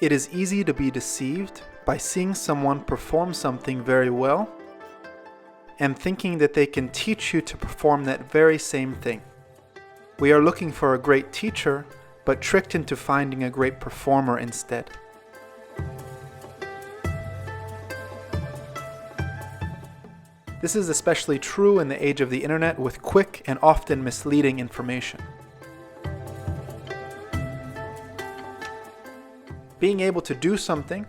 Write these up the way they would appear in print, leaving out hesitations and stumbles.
It is easy to be deceived by seeing someone perform something very well and thinking that they can teach you to perform that very same thing. We are looking for a great teacher, but tricked into finding a great performer instead. This is especially true in the age of the internet with quick and often misleading information. Being able to do something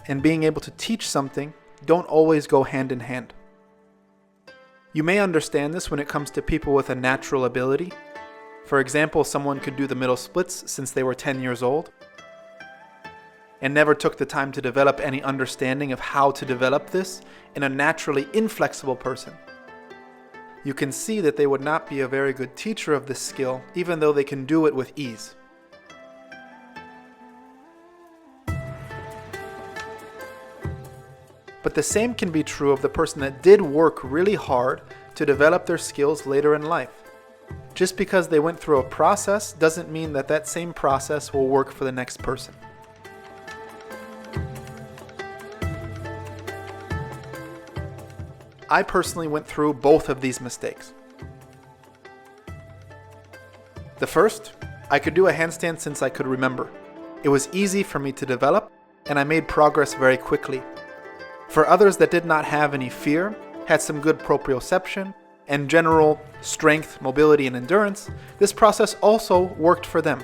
and being able to teach something don't always go hand in hand. You may understand this when it comes to people with a natural ability. For example, someone could do the middle splits since they were 10 years old and never took the time to develop any understanding of how to develop this in a naturally inflexible person. You can see that they would not be a very good teacher of this skill, even though they can do it with ease. But the same can be true of the person that did work really hard to develop their skills later in life. Just because they went through a process doesn't mean that that same process will work for the next person. I personally went through both of these mistakes. The first, I could do a handstand since I could remember. It was easy for me to develop, and I made progress very quickly. For others that did not have any fear, had some good proprioception, and general strength, mobility, and endurance, this process also worked for them.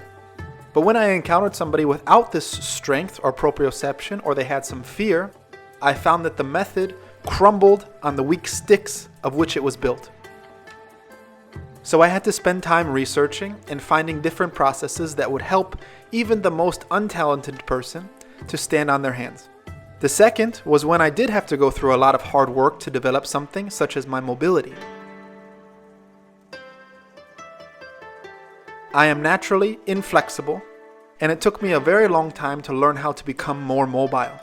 But when I encountered somebody without this strength or proprioception, or they had some fear, I found that the method crumbled on the weak sticks of which it was built. So I had to spend time researching and finding different processes that would help even the most untalented person to stand on their hands. The second was when I did have to go through a lot of hard work to develop something such as my mobility. I am naturally inflexible, and it took me a very long time to learn how to become more mobile.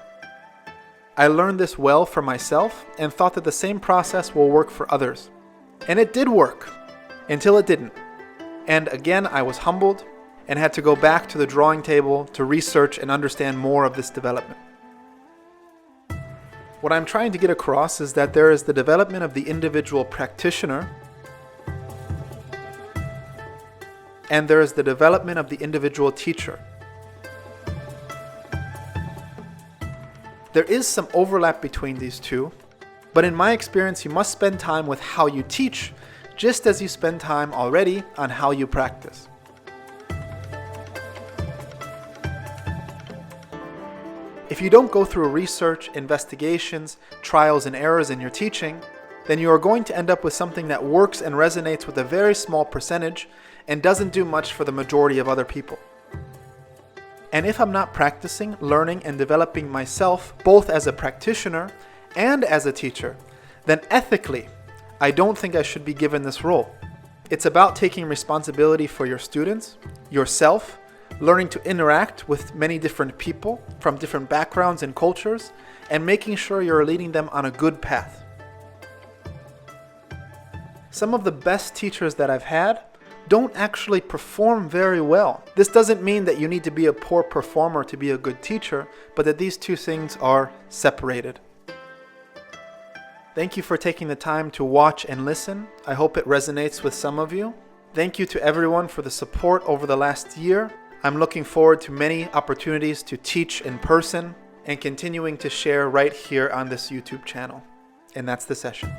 I learned this well for myself and thought that the same process will work for others. And it did work, until it didn't. And again, I was humbled and had to go back to the drawing table to research and understand more of this development. What I'm trying to get across is that there is the development of the individual practitioner, and there is the development of the individual teacher. There is some overlap between these two, but in my experience, you must spend time with how you teach, just as you spend time already on how you practice. If you don't go through research, investigations, trials and errors in your teaching, then you are going to end up with something that works and resonates with a very small percentage and doesn't do much for the majority of other people. And if I'm not practicing, learning, and developing myself, both as a practitioner and as a teacher, then ethically, I don't think I should be given this role. It's about taking responsibility for your students, yourself, learning to interact with many different people from different backgrounds and cultures, and making sure you're leading them on a good path. Some of the best teachers that I've had don't actually perform very well. This doesn't mean that you need to be a poor performer to be a good teacher, but that these two things are separated. Thank you for taking the time to watch and listen. I hope it resonates with some of you. Thank you to everyone for the support over the last year. I'm looking forward to many opportunities to teach in person and continuing to share right here on this YouTube channel. And that's the session.